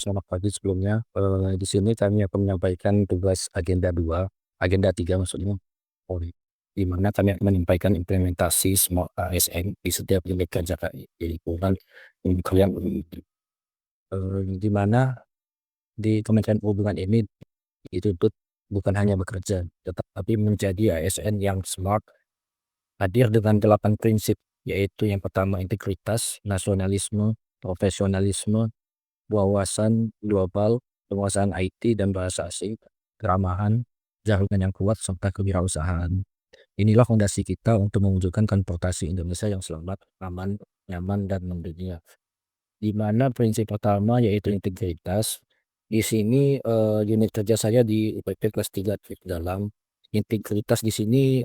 Selamat pagi sebelumnya. Di sini kami akan menyampaikan tugas agenda 2, agenda 3 maksudnya, di mana kami akan menyampaikan implementasi Smart ASN di setiap unit kerja di lingkungan Kementerian Perhubungan. Di mana di Kementerian Perhubungan ini dituntut bukan hanya bekerja, tetapi menjadi ASN yang smart, hadir dengan 8 prinsip, yaitu yang pertama integritas, nasionalisme, profesionalisme, wawasan global, penguasaan IT dan bahasa asing, keramahan, jaringan yang kuat, serta kewirausahaan. Inilah fondasi kita untuk mewujudkan transportasi Indonesia yang selamat, aman, nyaman, dan mendunia. Di mana prinsip pertama yaitu integritas. Di sini unit kerja saya di UPP kelas 3 Trip Dalam. Integritas di sini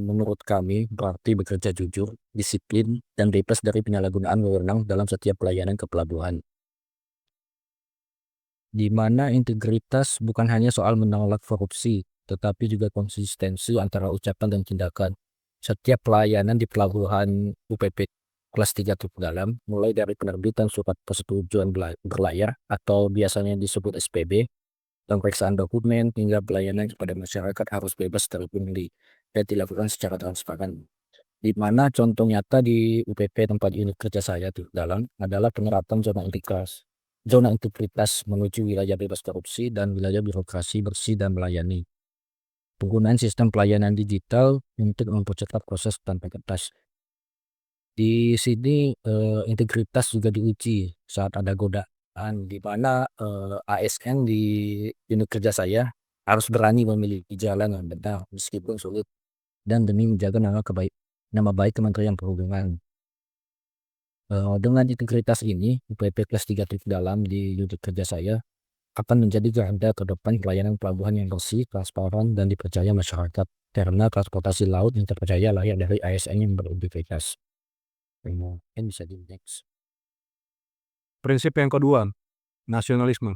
menurut kami berarti bekerja jujur, disiplin, dan bebas dari penyalahgunaan wewenang dalam setiap pelayanan ke pelabuhan. Di mana integritas bukan hanya soal menolak korupsi, tetapi juga konsistensi antara ucapan dan tindakan. Setiap pelayanan di pelabuhan UPP kelas 3 Trip Dalam, mulai dari penerbitan surat persetujuan berlayar atau biasanya disebut SPB, pemeriksaan dokumen hingga pelayanan kepada masyarakat harus bebas dari pungli dan dilakukan secara transparan. Di mana contoh nyata di UPP tempat unit kerja saya Trip Dalam adalah penerapan zona integritas menuju wilayah bebas korupsi dan wilayah birokrasi bersih dan melayani. Penggunaan sistem pelayanan digital untuk mempercepat proses tanpa kertas. Di sini integritas juga diuji saat ada godaan, di mana ASN di unit kerja saya harus berani memilih jalan yang benar meskipun sulit dan demi menjaga nama baik Kementerian Perhubungan. Dengan integritas ini, UPP kelas 3 Trip Dalam di unit kerja saya akan menjadi garda terdepan pelayanan pelabuhan yang bersih, transparan, dan dipercaya masyarakat, karena transportasi laut yang terpercaya lahir dari ASN yang berintegritas. Mungkin bisa di next. Prinsip yang kedua, nasionalisme.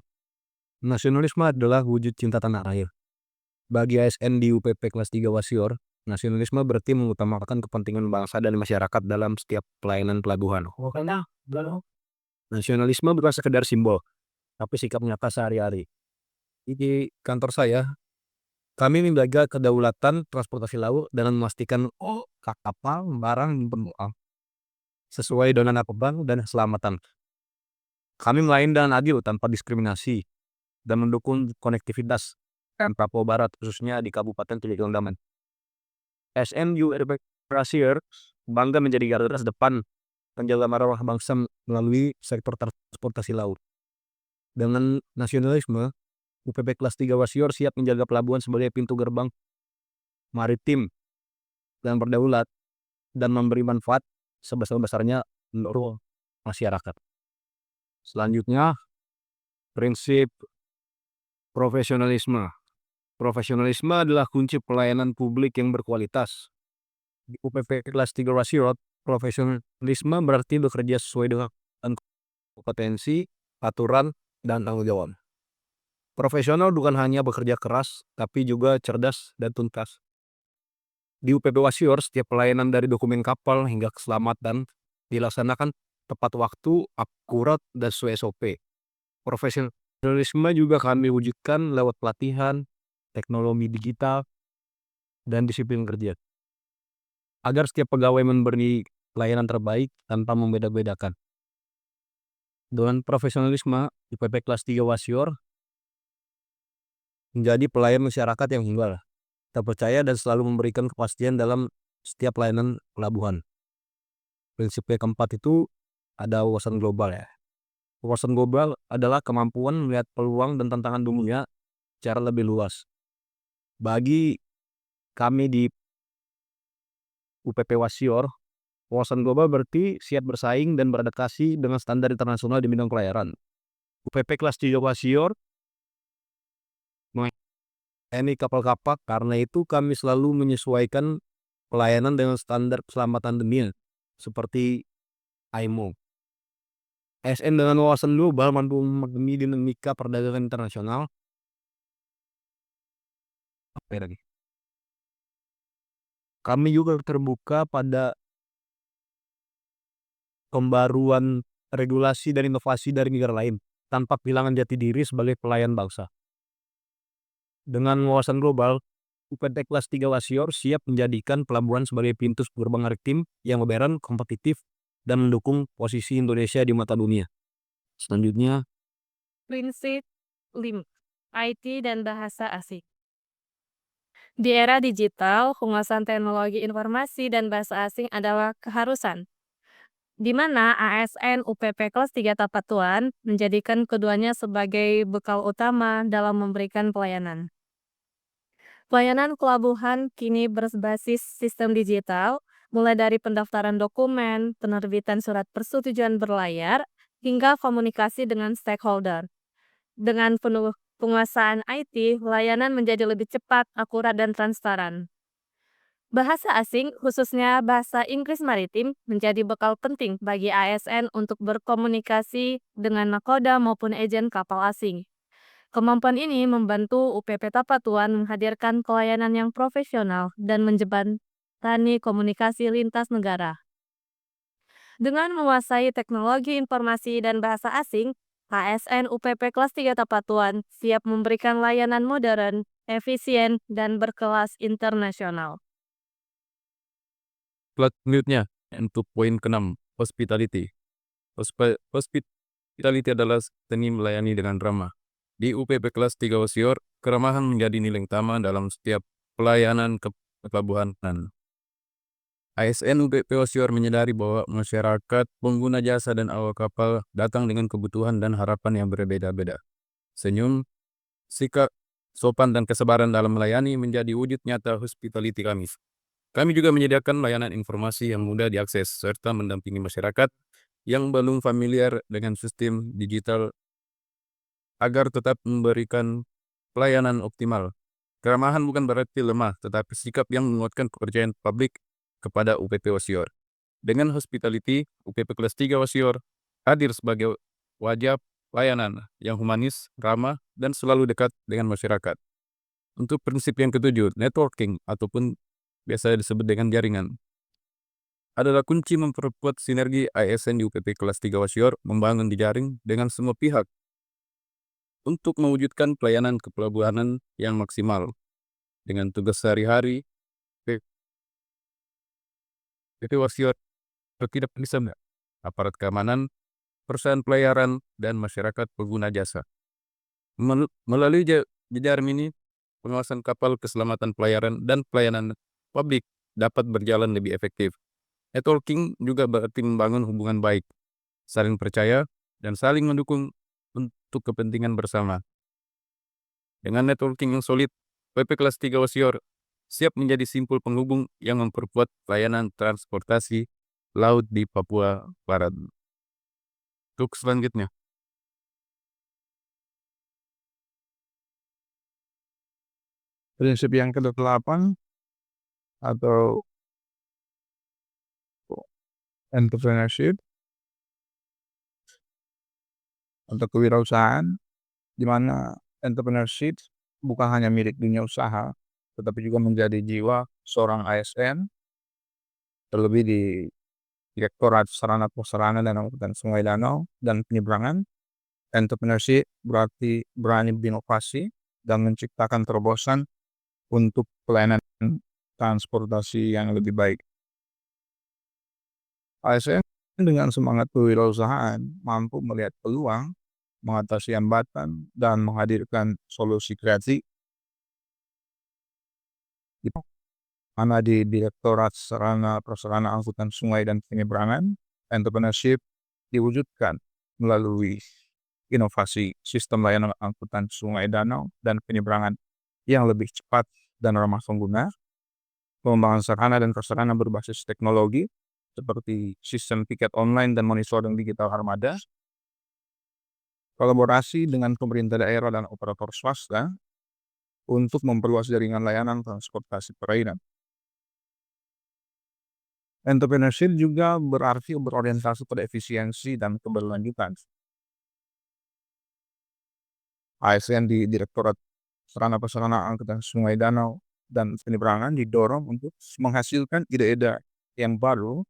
Nasionalisme adalah wujud cinta tanah air. Bagi ASN di UPP kelas 3 Wasior, nasionalisme berarti mengutamakan kepentingan bangsa dan masyarakat dalam setiap pelayanan pelabuhan. Nasionalisme bukan sekedar simbol, tapi sikap nyata sehari-hari. Di kantor saya, kami menjaga kedaulatan transportasi laut dan memastikan kapal barang penumpang sesuai dengan aturan dan keselamatan. Kami melayani dengan adil tanpa diskriminasi dan mendukung konektivitas Papua Barat, khususnya di Kabupaten Tulungagung. SN URP Brasier bangga menjadi garda terdepan penjaga marwah bangsa melalui sektor transportasi laut. Dengan nasionalisme, UPP kelas 3 Wasior siap menjaga pelabuhan sebagai pintu gerbang maritim dan berdaulat dan memberi manfaat sebesar-besarnya untuk masyarakat. Selanjutnya, prinsip profesionalisme. Profesionalisme adalah kunci pelayanan publik yang berkualitas. Di UPP kelas 3 Wasior, profesionalisme berarti bekerja sesuai dengan kompetensi, aturan, dan tanggung jawab. Profesional bukan hanya bekerja keras, tapi juga cerdas dan tuntas. Di UPP Wasior, setiap pelayanan dari dokumen kapal hingga keselamatan dilaksanakan tepat waktu, akurat, dan sesuai SOP. Profesionalisme juga kami wujudkan lewat pelatihan, teknologi digital, dan disiplin kerja, agar setiap pegawai memberi pelayanan terbaik tanpa membeda-bedakan. Dengan profesionalisme, UPP kelas 3 Wasior menjadi pelayan masyarakat yang tunggal, terpercaya, dan selalu memberikan kepastian dalam setiap pelayanan pelabuhan. Prinsip yang keempat itu ada wawasan global ya. Wawasan global adalah kemampuan melihat peluang dan tantangan dunia secara lebih luas. Bagi kami di UPP Wasior, wawasan global berarti siap bersaing dan beradaptasi dengan standar internasional di bidang pelayaran. UPP kelas 3 Wasior ini kapal-kapal, karena itu kami selalu menyesuaikan pelayanan dengan standar keselamatan dunia seperti IMO. ASN dengan wawasan global mampu memahami dinamika perdagangan internasional. Kami juga terbuka pada pembaruan regulasi dan inovasi dari negara lain, tanpa kehilangan jati diri sebagai pelayan bangsa. Dengan wawasan global, UPT kelas 3 Wasior siap menjadikan pelabuhan sebagai pintu gerbang maritim yang modern, kompetitif, dan mendukung posisi Indonesia di mata dunia. Selanjutnya, Prinsip 5. IT dan bahasa asing. Di era digital, penguasaan teknologi informasi dan bahasa asing adalah keharusan, di mana ASN UPP kelas 3 Tapatuan menjadikan keduanya sebagai bekal utama dalam memberikan pelayanan. Pelayanan pelabuhan kini berbasis sistem digital, mulai dari pendaftaran dokumen, penerbitan surat persetujuan berlayar, hingga komunikasi dengan stakeholder. Dengan penuh penguasaan IT, layanan menjadi lebih cepat, akurat, dan transparan. Bahasa asing, khususnya bahasa Inggris maritim, menjadi bekal penting bagi ASN untuk berkomunikasi dengan nakoda maupun agen kapal asing. Kemampuan ini membantu UPP Tapatuan menghadirkan pelayanan yang profesional dan menjembatani komunikasi lintas negara. Dengan menguasai teknologi informasi dan bahasa asing, ASN UPP kelas 3 Tapatuan siap memberikan layanan modern, efisien, dan berkelas internasional. selanjutnya untuk poin ke-6, hospitality. Hospitality adalah seni melayani dengan ramah. Di UPP kelas 3 Wasior, keramahan menjadi nilai utama dalam setiap pelayanan ke pelabuhan. ASN UPP Wasior menyadari bahwa masyarakat, pengguna jasa, dan awak kapal datang dengan kebutuhan dan harapan yang berbeda-beda. Senyum, sikap, sopan, dan kesabaran dalam melayani menjadi wujud nyata hospitality kami. Kami juga menyediakan layanan informasi yang mudah diakses, serta mendampingi masyarakat yang belum familiar dengan sistem digital agar tetap memberikan pelayanan optimal. Keramahan bukan berarti lemah, tetapi sikap yang menguatkan kepercayaan publik kepada UPP Wasior. Dengan hospitality, UPP kelas 3 Wasior hadir sebagai wajah pelayanan yang humanis, ramah, dan selalu dekat dengan masyarakat. Untuk prinsip yang ketujuh, networking ataupun biasa disebut dengan jaringan, adalah kunci memperkuat sinergi ASN di UPP kelas 3 Wasior membangun jejaring dengan semua pihak untuk mewujudkan pelayanan kepelabuhanan yang maksimal. Dengan tugas sehari-hari, UPP Wasior tidak bisa aparat keamanan, perusahaan pelayaran, dan masyarakat pengguna jasa. Melalui jejaring ini, pengawasan kapal, keselamatan pelayaran, dan pelayanan publik dapat berjalan lebih efektif. Networking juga berarti membangun hubungan baik, saling percaya, dan saling mendukung untuk kepentingan bersama. Dengan networking yang solid, UPP kelas 3 Wasior siap menjadi simpul penghubung yang memperkuat pelayanan transportasi laut di Papua Barat. Untuk selanjutnya, prinsip yang ke-8 atau entrepreneurship atau kewirausahaan, di mana entrepreneurship bukan hanya milik dunia usaha, tetapi juga menjadi jiwa seorang ASN, terlebih di Direktorat Sarana Prasarana dan Angkutan Sungai Danau dan Penyeberangan. Entrepreneurship berarti berani berinovasi dan menciptakan terobosan untuk pelayanan transportasi yang lebih baik. ASN dengan semangat kewirausahaan mampu melihat peluang, mengatasi hambatan, dan menghadirkan solusi kreatif. Di mana di Direktorat Sarana Prasarana Angkutan Sungai dan Penyeberangan, entrepreneurship diwujudkan melalui inovasi sistem layanan angkutan sungai danau dan penyeberangan yang lebih cepat dan ramah pengguna, pengembangan sarana dan prasarana berbasis teknologi seperti sistem tiket online dan monitoring digital armada, kolaborasi dengan pemerintah daerah dan operator swasta untuk memperluas jaringan layanan transportasi perairan. Entrepreneurship juga berarti berorientasi pada efisiensi dan keberlanjutan. ASN di Direktorat Sarana Prasarana Angkutan Sungai Danau dan Penyeberangan didorong untuk menghasilkan ide-ide yang baru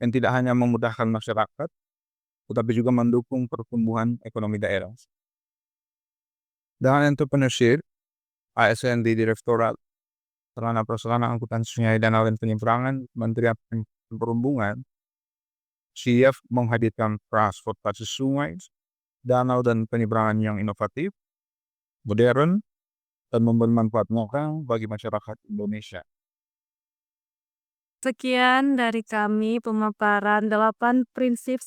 yang tidak hanya memudahkan masyarakat, tetapi juga mendukung pertumbuhan ekonomi daerah. Dengan entrepreneurship, ASN di Direktorat Sarana Prasarana Angkutan Sungai dan Laut Penyeberangan Kementerian Perhubungan siap menghadirkan transportasi sungai, danau dan penyeberangan yang inovatif, modern, dan memberi manfaat nyata bagi masyarakat Indonesia. Sekian dari kami pemaparan 8 prinsip